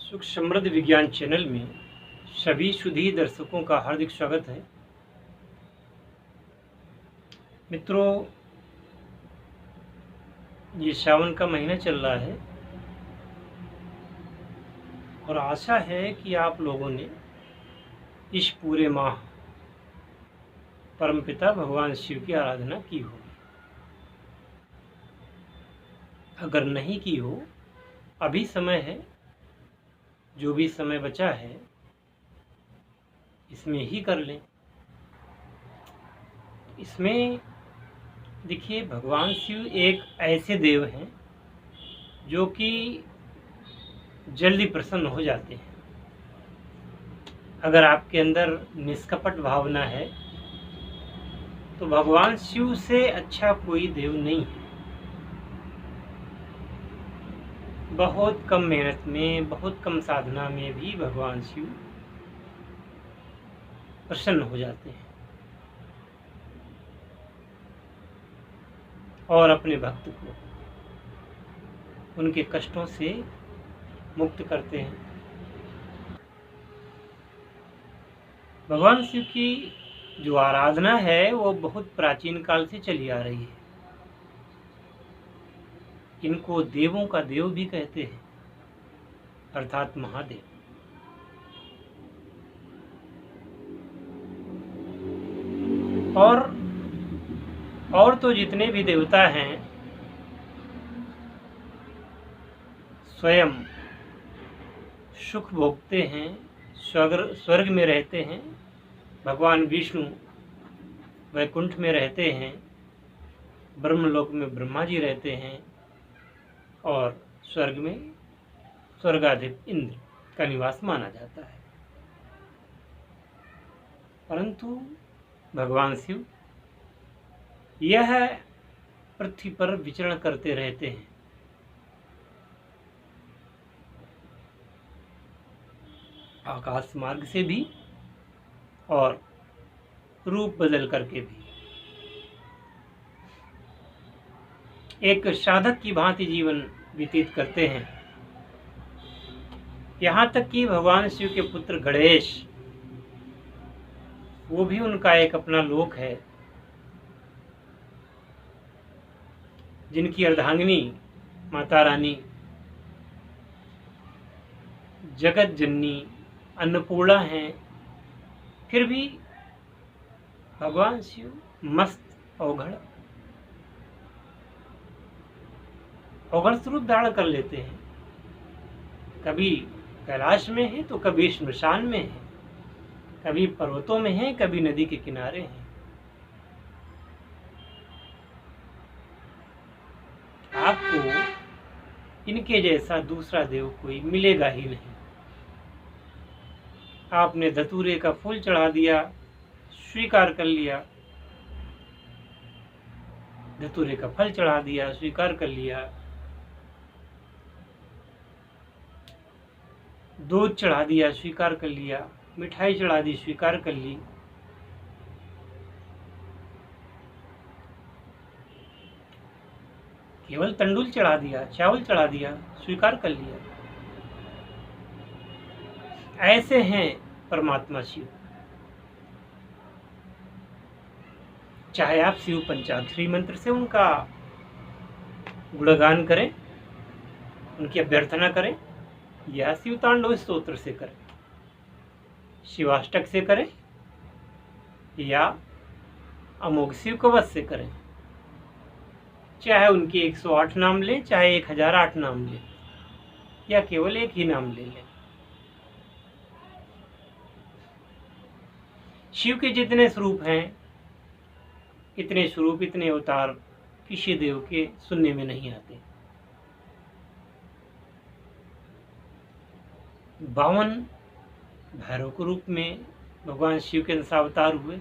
सुख समृद्ध विज्ञान चैनल में सभी सुधी दर्शकों का हार्दिक स्वागत है। मित्रों, ये सावन का महीना चल रहा है और आशा है कि आप लोगों ने इस पूरे माह परमपिता भगवान शिव की आराधना की होगी। अगर नहीं की हो, अभी समय है। जो भी समय बचा है इसमें ही कर लें। इसमें देखिए, भगवान शिव एक ऐसे देव हैं जो कि जल्दी प्रसन्न हो जाते हैं। अगर आपके अंदर निष्कपट भावना है तो भगवान शिव से अच्छा कोई देव नहीं है। बहुत कम मेहनत में, बहुत कम साधना में भी भगवान शिव प्रसन्न हो जाते हैं और अपने भक्त को उनके कष्टों से मुक्त करते हैं। भगवान शिव की जो आराधना है वो बहुत प्राचीन काल से चली आ रही है। इनको देवों का देव भी कहते हैं, अर्थात महादेव। और तो जितने भी देवता हैं स्वयं सुख भोगते हैं, स्वर्ग में रहते हैं। भगवान विष्णु वैकुंठ में रहते हैं, ब्रह्मलोक में ब्रह्मा जी रहते हैं और स्वर्ग में स्वर्गाधिप इंद्र का निवास माना जाता है। परंतु भगवान शिव यह पृथ्वी पर विचरण करते रहते हैं। आकाश मार्ग से भी और रूप बदल करके भी। एक साधक की भांति जीवन व्यतीत करते हैं। यहाँ तक कि भगवान शिव के पुत्र गणेश, वो भी उनका एक अपना लोक है। जिनकी अर्धांगिनी माता रानी जगत जननी अन्नपूर्णा हैं, फिर भी भगवान शिव मस्त अवघड़ स्वरूप धारण कर लेते हैं। कभी कैलाश में है तो कभी श्मशान में है, कभी पर्वतों में है, कभी नदी के किनारे हैं। आपको इनके जैसा दूसरा देव कोई मिलेगा ही नहीं। आपने धतूरे का फूल चढ़ा दिया, स्वीकार कर लिया, धतूरे का फल चढ़ा दिया, स्वीकार कर लिया, दूध चढ़ा दिया, स्वीकार कर लिया, मिठाई चढ़ा दी, स्वीकार कर ली। केवल तंडुल चढ़ा दिया, चावल चढ़ा दिया, स्वीकार कर लिया। ऐसे हैं परमात्मा शिव। चाहे आप शिव पंचाक्षरी मंत्र से उनका गुणगान करें, उनकी अभ्यर्थना करें, या शिव तांडव स्तोत्र से करें, शिवाष्टक से करें, या अमोघ शिव कवच से करें। चाहे उनके 108 नाम लें, चाहे 1008 नाम लें, या केवल एक ही नाम ले लें। शिव के जितने स्वरूप हैं, इतने स्वरूप, इतने अवतार किसी देव के सुनने में नहीं आते। 52 भैरव के रूप में भगवान शिव के दशावतार हुए,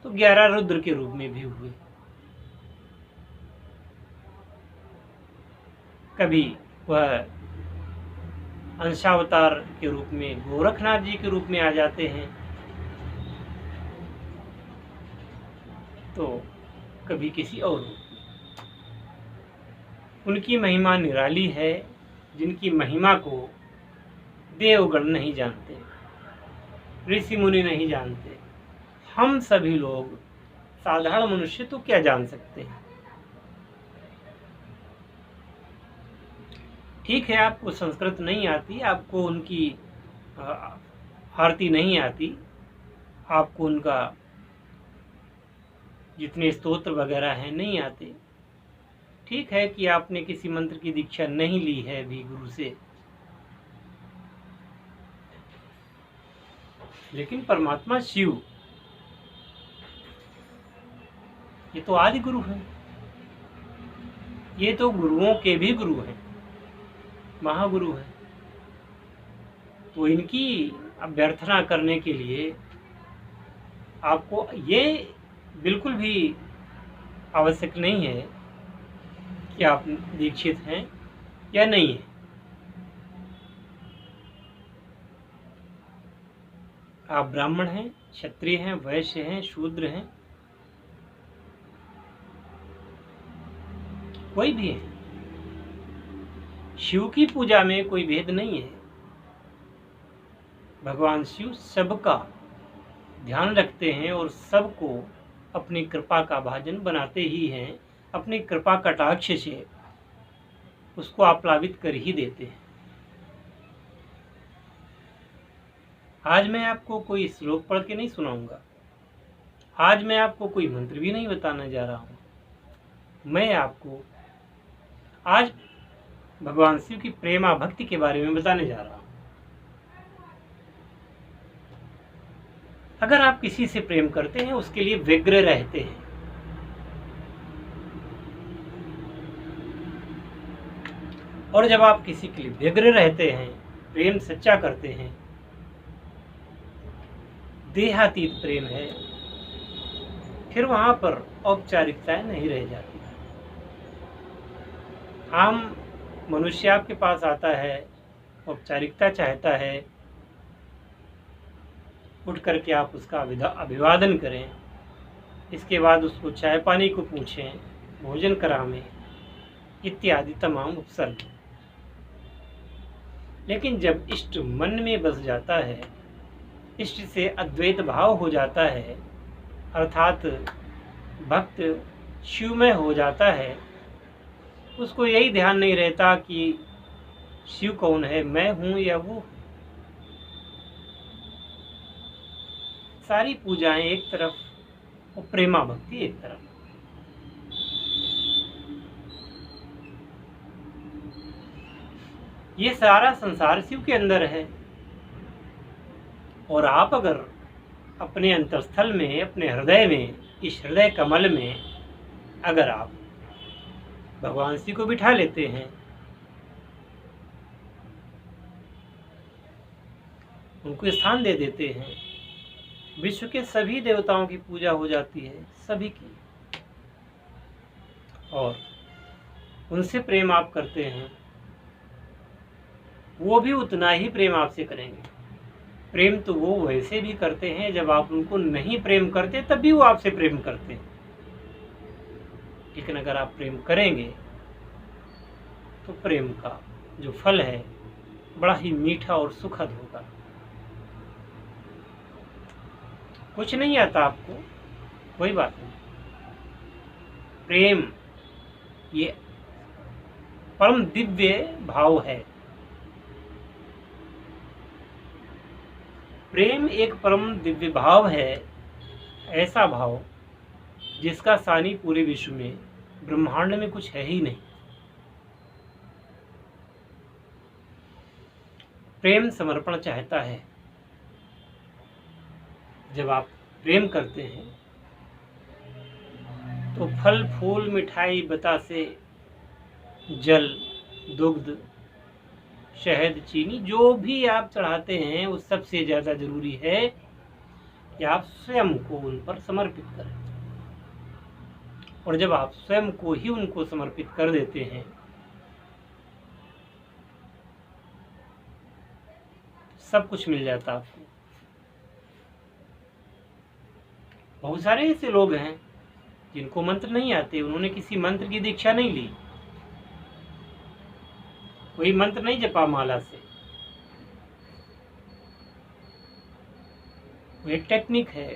तो 11 रुद्र के रूप में भी हुए। कभी वह अंशावतार के रूप में गोरखनाथ जी के रूप में आ जाते हैं, तो कभी किसी और रूप में। उनकी महिमा निराली है। जिनकी महिमा को देवगण नहीं जानते, ऋषि मुनि नहीं जानते, हम सभी लोग साधारण मनुष्य तो क्या जान सकते हैं। ठीक है, आपको संस्कृत नहीं आती, आपको उनकी आरती नहीं आती, आपको उनका जितने स्तोत्र वगैरह हैं नहीं आते। ठीक है कि आपने किसी मंत्र की दीक्षा नहीं ली है भी गुरु से, लेकिन परमात्मा शिव ये तो आदि गुरु हैं, ये तो गुरुओं के भी गुरु हैं, महागुरु हैं। तो इनकी अभ्यर्थना करने के लिए आपको ये बिल्कुल भी आवश्यक नहीं है कि आप दीक्षित हैं या नहीं है। आप ब्राह्मण हैं, क्षत्रिय हैं, वैश्य हैं, शूद्र हैं, कोई भी है, शिव की पूजा में कोई भेद नहीं है। भगवान शिव सबका ध्यान रखते हैं और सबको अपनी कृपा का भाजन बनाते ही हैं, अपनी कृपा कटाक्ष से उसको आप्लावित कर ही देते हैं। आज मैं आपको कोई श्लोक पढ़ के नहीं सुनाऊंगा, आज मैं आपको कोई मंत्र भी नहीं बताने जा रहा हूं। मैं आपको आज भगवान शिव की प्रेमा भक्ति के बारे में बताने जा रहा हूं। अगर आप किसी से प्रेम करते हैं, उसके लिए व्यग्र रहते हैं, और जब आप किसी के लिए व्यग्र रहते हैं, प्रेम सच्चा करते हैं, देहातीत प्रेम है, फिर वहां पर औपचारिकताएं नहीं रह जाती। आम मनुष्य आपके पास आता है, औपचारिकता चाहता है, उठ करके आप उसका अभिवादन करें, इसके बाद उसको चाय पानी को पूछें, भोजन करावें, इत्यादि तमाम उपसर्ग। लेकिन जब इष्ट मन में बस जाता है, इष्ट से अद्वैत भाव हो जाता है, अर्थात भक्त शिवमय हो जाता है, उसको यही ध्यान नहीं रहता कि शिव कौन है, मैं हूं या वो। सारी पूजाएं एक तरफ और प्रेमा भक्ति एक तरफ। ये सारा संसार शिव के अंदर है, और आप अगर अपने अंतरस्थल में, अपने हृदय में, इस हृदय कमल में अगर आप भगवान शिव को बिठा लेते हैं, उनको स्थान दे देते हैं, विश्व के सभी देवताओं की पूजा हो जाती है, सभी की, और उनसे प्रेम आप करते हैं, वो भी उतना ही प्रेम आपसे करेंगे। प्रेम तो वो वैसे भी करते हैं, जब आप उनको नहीं प्रेम करते तब भी वो आपसे प्रेम करते हैं, लेकिन अगर आप प्रेम करेंगे तो प्रेम का जो फल है बड़ा ही मीठा और सुखद होगा। कुछ नहीं आता आपको, कोई बात नहीं। प्रेम ये परम दिव्य भाव है। प्रेम एक परम दिव्य भाव है, ऐसा भाव जिसका सानी पूरे विश्व में, ब्रह्मांड में कुछ है ही नहीं। प्रेम समर्पण चाहता है। जब आप प्रेम करते हैं तो फल फूल मिठाई बतासे जल दुग्ध शहद चीनी जो भी आप चढ़ाते हैं, उस सबसे ज़्यादा जरूरी है कि आप स्वयं को उन पर समर्पित करें। और जब आप स्वयं को ही उनको समर्पित कर देते हैं, सब कुछ मिल जाता है आपको। बहुत सारे ऐसे लोग हैं जिनको मंत्र नहीं आते, उन्होंने किसी मंत्र की दीक्षा नहीं ली, कोई मंत्र नहीं जपा माला से, वो एक टेक्निक है।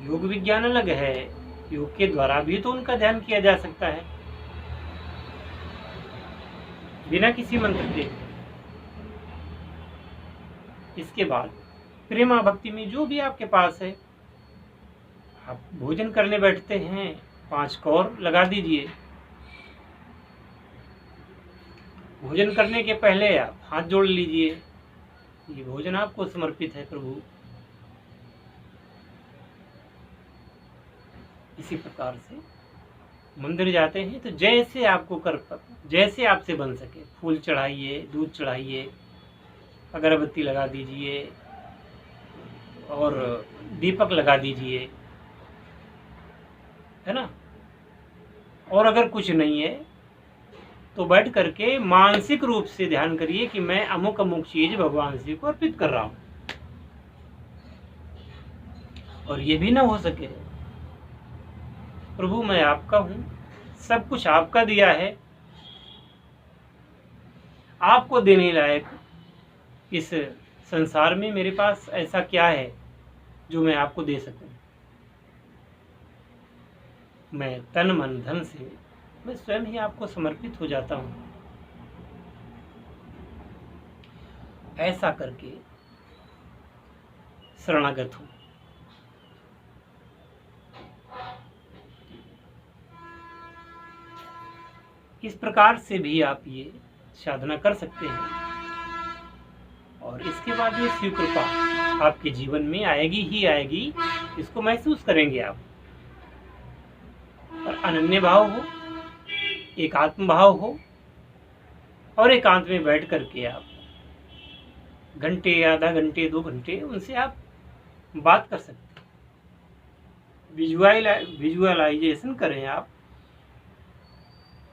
योग विज्ञान अलग है। योग के द्वारा भी तो उनका ध्यान किया जा सकता है बिना किसी मंत्र के। इसके बाद प्रेमा भक्ति में जो भी आपके पास है, आप भोजन करने बैठते हैं, 5 कौर लगा दीजिए। भोजन करने के पहले आप हाथ जोड़ लीजिए, ये भोजन आपको समर्पित है प्रभु। इसी प्रकार से मंदिर जाते हैं तो जैसे आपको जैसे आपसे बन सके, फूल चढ़ाइए, दूध चढ़ाइए, अगरबत्ती लगा दीजिए और दीपक लगा दीजिए, है ना। और अगर कुछ नहीं है तो बैठ करके मानसिक रूप से ध्यान करिए कि मैं अमुक अमुक चीज भगवान जी को अर्पित कर रहा हूं। और ये भी ना हो सके, प्रभु मैं आपका हूं, सब कुछ आपका दिया है, आपको देने लायक इस संसार में मेरे पास ऐसा क्या है जो मैं आपको दे सकूं। मैं तन मन धन से मैं स्वयं ही आपको समर्पित हो जाता हूं। ऐसा करके शरणागत हूं। इस प्रकार से भी आप ये साधना कर सकते हैं और इसके बाद ये शिव कृपा आपके जीवन में आएगी ही आएगी, इसको महसूस करेंगे आप। और अनन्य भाव हो, एकात्म भाव हो और एकांत में बैठ करके आप घंटे, आधा घंटे, 2 घंटे उनसे आप बात कर सकते हैं। विजुअलाइजेशन करें आप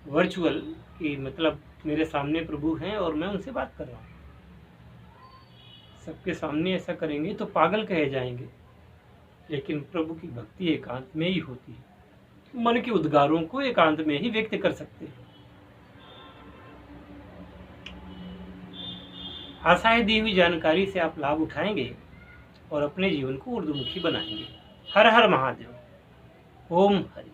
वर्चुअल कि मतलब मेरे सामने प्रभु हैं और मैं उनसे बात कर रहा हूँ। सबके सामने ऐसा करेंगे तो पागल कहे जाएंगे, लेकिन प्रभु की भक्ति एकांत में ही होती है। मन के उद्गारों को एकांत में ही व्यक्त कर सकते हैं। आशाएं दी हुई जानकारी से आप लाभ उठाएंगे और अपने जीवन को ऊर्ध्वमुखी बनाएंगे। हर हर महादेव। ओम हरि।